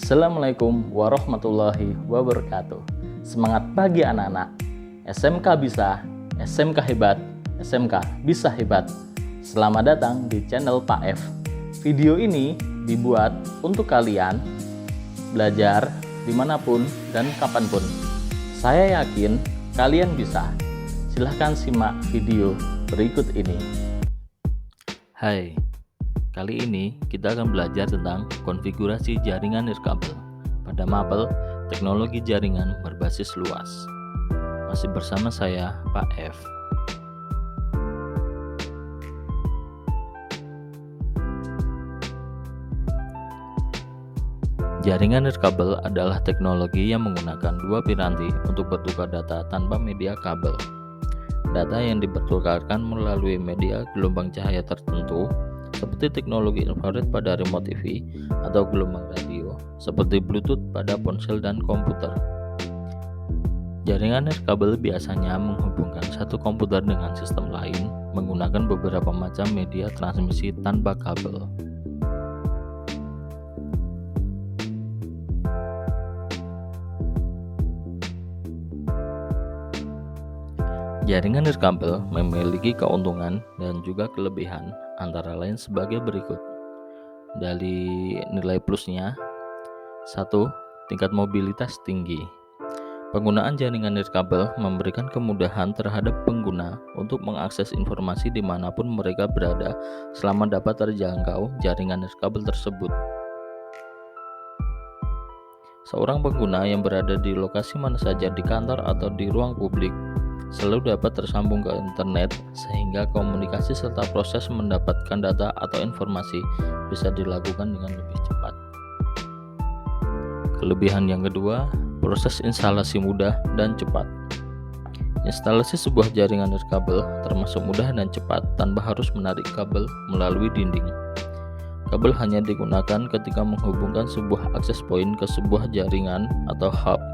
Assalamualaikum warahmatullahi wabarakatuh. Semangat pagi anak-anak. SMK bisa, SMK hebat, SMK bisa hebat. Selamat datang di channel Pak F. Video ini dibuat untuk kalian belajar dimanapun dan kapanpun. Saya yakin kalian bisa. Silahkan simak video berikut ini. Hai, kali ini kita akan belajar tentang konfigurasi jaringan nirkabel pada mapel teknologi jaringan berbasis luas. Masih bersama saya, Pak F. Jaringan nirkabel adalah teknologi yang menggunakan dua piranti untuk bertukar data tanpa media kabel. Data yang dipertukarkan melalui media gelombang cahaya tertentu seperti teknologi infrared pada remote TV atau gelombang radio seperti Bluetooth pada ponsel dan komputer. Jaringan nirkabel biasanya menghubungkan satu komputer dengan sistem lain menggunakan beberapa macam media transmisi tanpa kabel. Jaringan nirkabel memiliki keuntungan dan juga kelebihan antara lain sebagai berikut. Dari nilai plusnya, 1. Tingkat mobilitas tinggi. Penggunaan jaringan nirkabel memberikan kemudahan terhadap pengguna untuk mengakses informasi dimanapun mereka berada selama dapat terjangkau jaringan nirkabel tersebut. Seorang pengguna yang berada di lokasi mana saja di kantor atau di ruang publik selalu dapat tersambung ke internet sehingga komunikasi serta proses mendapatkan data atau informasi bisa dilakukan dengan lebih cepat. Kelebihan yang kedua, proses instalasi mudah dan cepat. Instalasi sebuah jaringan nirkabel termasuk mudah dan cepat tanpa harus menarik kabel melalui dinding. Kabel hanya digunakan ketika menghubungkan sebuah akses point ke sebuah jaringan atau hub.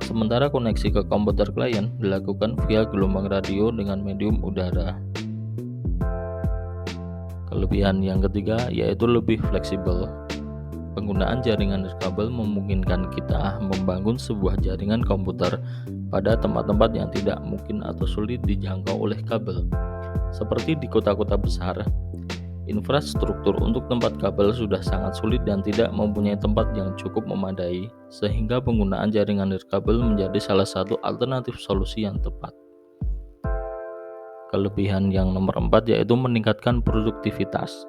Sementara koneksi ke komputer klien dilakukan via gelombang radio dengan medium udara. Kelebihan yang ketiga yaitu lebih fleksibel. Penggunaan jaringan nirkabel memungkinkan kita membangun sebuah jaringan komputer pada tempat-tempat yang tidak mungkin atau sulit dijangkau oleh kabel. Seperti di kota-kota besar, infrastruktur untuk tempat kabel sudah sangat sulit dan tidak mempunyai tempat yang cukup memadai, sehingga penggunaan jaringan nirkabel menjadi salah satu alternatif solusi yang tepat. Kelebihan yang nomor 4 yaitu meningkatkan produktivitas,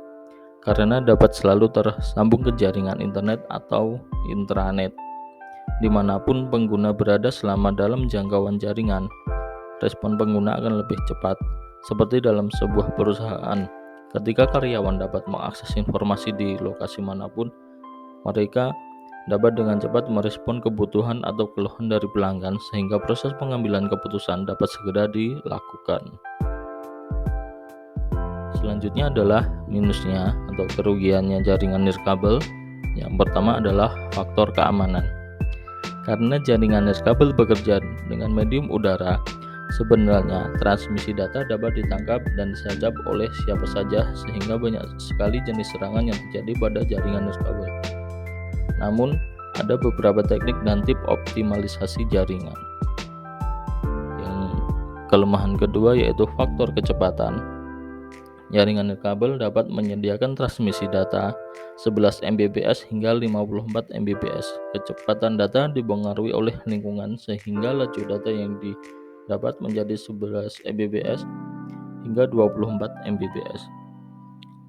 karena dapat selalu tersambung ke jaringan internet atau intranet. Dimanapun pengguna berada selama dalam jangkauan jaringan, respon pengguna akan lebih cepat, seperti dalam sebuah perusahaan. Ketika karyawan dapat mengakses informasi di lokasi manapun, mereka dapat dengan cepat merespon kebutuhan atau keluhan dari pelanggan sehingga proses pengambilan keputusan dapat segera dilakukan. Selanjutnya adalah minusnya atau kerugiannya jaringan nirkabel. Yang pertama adalah faktor keamanan. Karena jaringan nirkabel bekerja dengan medium udara, sebenarnya transmisi data dapat ditangkap dan disadap oleh siapa saja sehingga banyak sekali jenis serangan yang terjadi pada jaringan nirkabel. Namun, ada beberapa teknik dan tip optimalisasi jaringan. Yang kelemahan kedua yaitu faktor kecepatan. Jaringan nirkabel dapat menyediakan transmisi data 11 Mbps hingga 54 Mbps. Kecepatan data dipengaruhi oleh lingkungan sehingga laju data yang dapat menjadi 11 Mbps hingga 24 Mbps.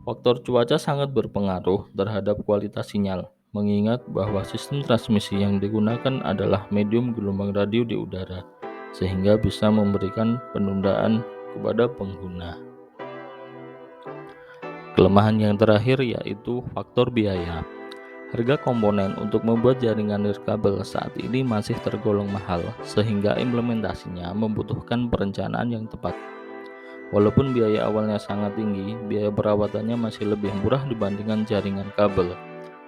Faktor cuaca sangat berpengaruh terhadap kualitas sinyal, mengingat bahwa sistem transmisi yang digunakan adalah medium gelombang radio di udara, sehingga bisa memberikan penundaan kepada pengguna. Kelemahan yang terakhir yaitu faktor biaya. Harga komponen untuk membuat jaringan nirkabel saat ini masih tergolong mahal, sehingga implementasinya membutuhkan perencanaan yang tepat. Walaupun biaya awalnya sangat tinggi, biaya perawatannya masih lebih murah dibandingkan jaringan kabel.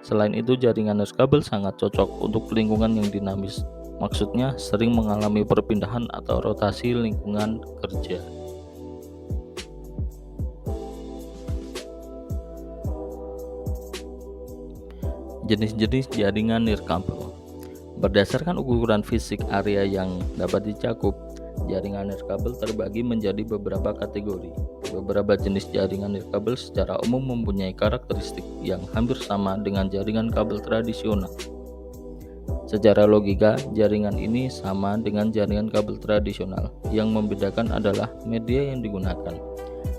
Selain itu, jaringan nirkabel sangat cocok untuk lingkungan yang dinamis, maksudnya sering mengalami perpindahan atau rotasi lingkungan kerja. Jenis-jenis jaringan nirkabel. Berdasarkan ukuran fisik area yang dapat dicakup, jaringan nirkabel terbagi menjadi beberapa kategori. Beberapa jenis jaringan nirkabel secara umum mempunyai karakteristik yang hampir sama dengan jaringan kabel tradisional. Secara logika, jaringan ini sama dengan jaringan kabel tradisional. Yang membedakan adalah media yang digunakan.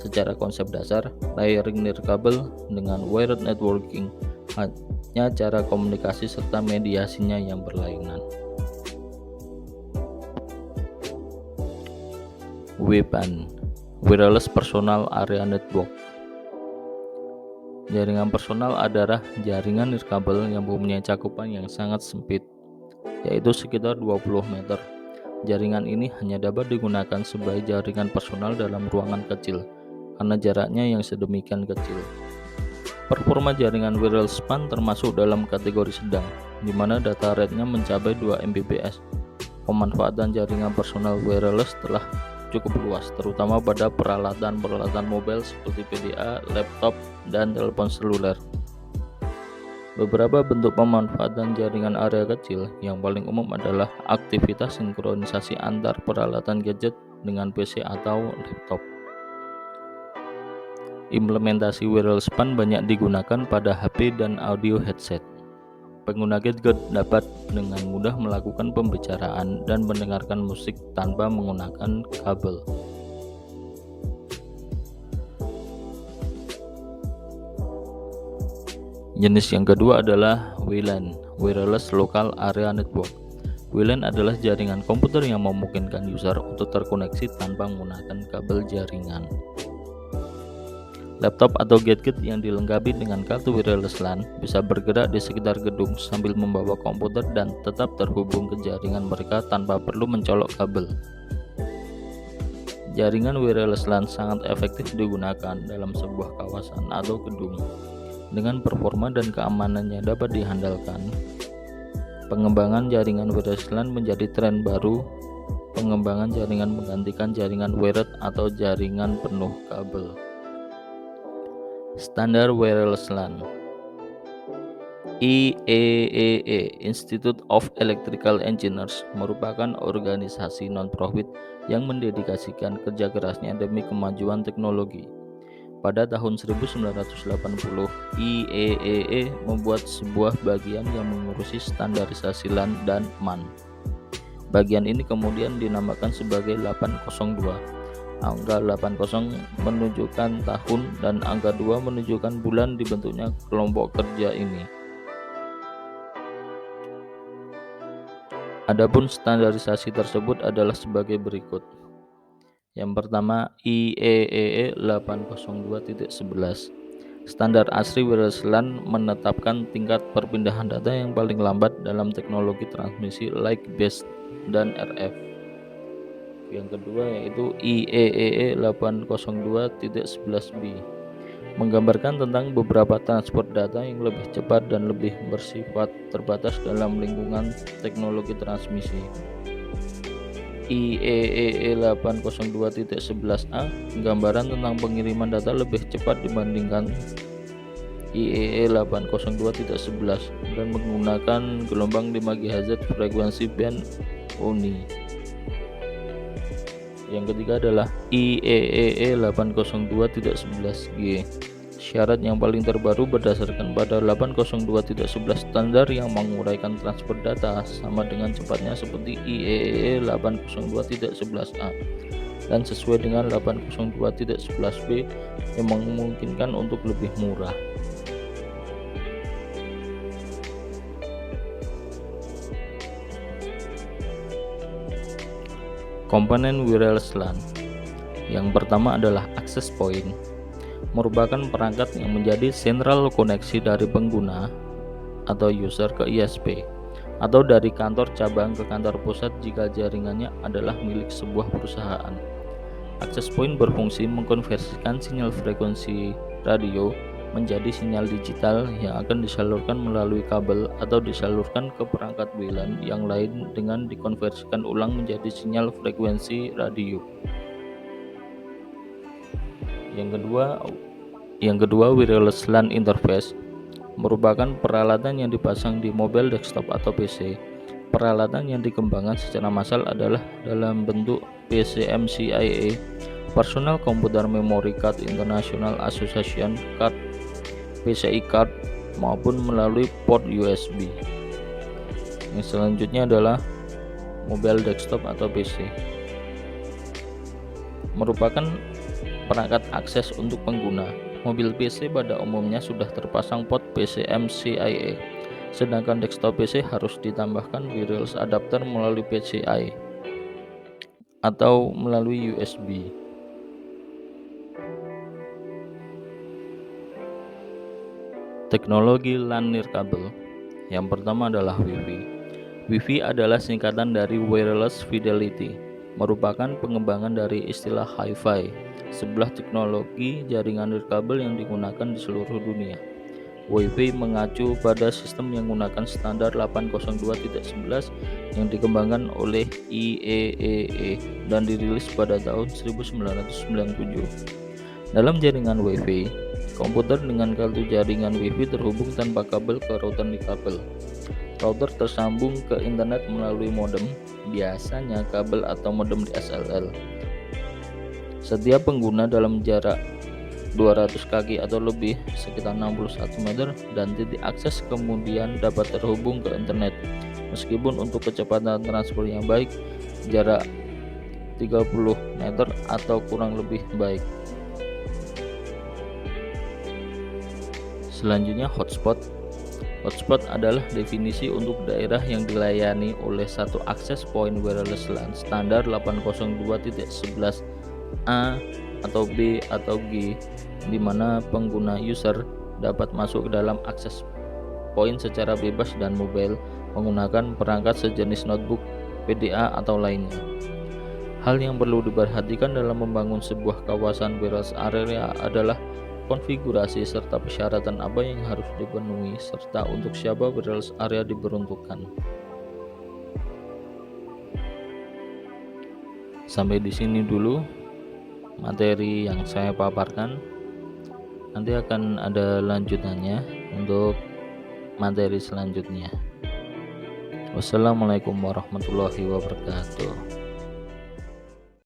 Secara konsep dasar, layering nirkabel dengan wired networking hanya cara komunikasi serta mediasinya yang berlainan. WPAN, Wireless Personal Area Network. Jaringan personal adalah jaringan nirkabel yang mempunyai cakupan yang sangat sempit, yaitu sekitar 20 meter. Jaringan ini hanya dapat digunakan sebagai jaringan personal dalam ruangan kecil, karena jaraknya yang sedemikian kecil. Performa jaringan wireless PAN termasuk dalam kategori sedang, di mana data rate-nya mencapai 2 Mbps. Pemanfaatan jaringan personal wireless telah cukup luas, terutama pada peralatan-peralatan mobile seperti PDA, laptop, dan telepon seluler. Beberapa bentuk pemanfaatan jaringan area kecil yang paling umum adalah aktivitas sinkronisasi antar peralatan gadget dengan PC atau laptop. Implementasi wireless PAN banyak digunakan pada HP dan audio headset. Pengguna gadget dapat dengan mudah melakukan pembicaraan dan mendengarkan musik tanpa menggunakan kabel. Jenis yang kedua adalah WLAN, Wireless Local Area Network. WLAN adalah jaringan komputer yang memungkinkan user untuk terkoneksi tanpa menggunakan kabel jaringan. Laptop atau gadget yang dilengkapi dengan kartu wireless LAN bisa bergerak di sekitar gedung sambil membawa komputer dan tetap terhubung ke jaringan mereka tanpa perlu mencolok kabel. Jaringan wireless LAN sangat efektif digunakan dalam sebuah kawasan atau gedung. Dengan performa dan keamanannya dapat dihandalkan, pengembangan jaringan wireless LAN menjadi tren baru. Pengembangan jaringan menggantikan jaringan wired atau jaringan penuh kabel. Standar Wireless LAN. IEEE, Institute of Electrical Engineers, merupakan organisasi non-profit yang mendedikasikan kerja kerasnya demi kemajuan teknologi. Pada tahun 1980, IEEE membuat sebuah bagian yang mengurusi standarisasi LAN dan MAN. Bagian ini kemudian dinamakan sebagai 802. Angka 80 menunjukkan tahun dan angka 2 menunjukkan bulan dibentuknya kelompok kerja ini. Adapun standarisasi tersebut adalah sebagai berikut. Yang pertama, IEEE 802.11. Standar ASRI Wireless LAN menetapkan tingkat perpindahan data yang paling lambat dalam teknologi transmisi like based dan RF. Yang kedua yaitu IEEE 802.11b, menggambarkan tentang beberapa transport data yang lebih cepat dan lebih bersifat terbatas dalam lingkungan teknologi transmisi. IEEE 802.11a, gambaran tentang pengiriman data lebih cepat dibandingkan IEEE 802.11 dan menggunakan gelombang 5 GHz frekuensi band UNI. Yang ketiga adalah IEEE 802.11g. Syarat yang paling terbaru berdasarkan pada 802.11 standar yang menguraikan transfer data sama dengan cepatnya seperti IEEE 802.11a dan sesuai dengan 802.11b yang memungkinkan untuk lebih murah. Komponen wireless LAN. Yang pertama adalah access point, merupakan perangkat yang menjadi sentral koneksi dari pengguna atau user ke ISP atau dari kantor cabang ke kantor pusat jika jaringannya adalah milik sebuah perusahaan. Access point berfungsi mengkonversikan sinyal frekuensi radio menjadi sinyal digital yang akan disalurkan melalui kabel atau disalurkan ke perangkat WLAN yang lain dengan dikonversikan ulang menjadi sinyal frekuensi radio. Yang kedua wireless LAN interface, merupakan peralatan yang dipasang di mobile desktop atau PC. Peralatan yang dikembangkan secara massal adalah dalam bentuk PCMCIA, Personal Computer Memory Card International Association Card, PCI Card, maupun melalui port USB. Yang selanjutnya adalah mobile desktop atau PC. Merupakan perangkat akses untuk pengguna. Mobil PC pada umumnya sudah terpasang port PCMCIA, sedangkan desktop PC harus ditambahkan wireless adapter melalui PCI atau melalui USB. Teknologi LAN nirkabel. Yang pertama adalah Wi-Fi. Wi-Fi adalah singkatan dari Wireless Fidelity, merupakan pengembangan dari istilah Hi-Fi, sebuah teknologi jaringan nirkabel yang digunakan di seluruh dunia. Wi-Fi mengacu pada sistem yang menggunakan standar 802.11 yang dikembangkan oleh IEEE dan dirilis pada tahun 1997. Dalam jaringan Wi-Fi, komputer dengan kartu jaringan Wi-Fi terhubung tanpa kabel ke router nirkabel. Router tersambung ke internet melalui modem, biasanya kabel atau modem DSL. Setiap pengguna dalam jarak 200 kaki atau lebih, sekitar 61 meter, dan titik akses kemudian dapat terhubung ke internet. Meskipun untuk kecepatan transfer yang baik, jarak 30 meter atau kurang lebih baik. Selanjutnya hotspot. Hotspot adalah definisi untuk daerah yang dilayani oleh satu akses point wireless LAN standar 802.11a atau B atau G, di mana pengguna user dapat masuk ke dalam akses point secara bebas dan mobile menggunakan perangkat sejenis notebook, PDA atau lainnya. Hal yang perlu diperhatikan dalam membangun sebuah kawasan wireless area adalah konfigurasi serta persyaratan apa yang harus dipenuhi serta untuk siapa wireless area diperuntukkan. Sampai di sini dulu materi yang saya paparkan. Nanti akan ada lanjutannya untuk materi selanjutnya. Wassalamualaikum warahmatullahi wabarakatuh.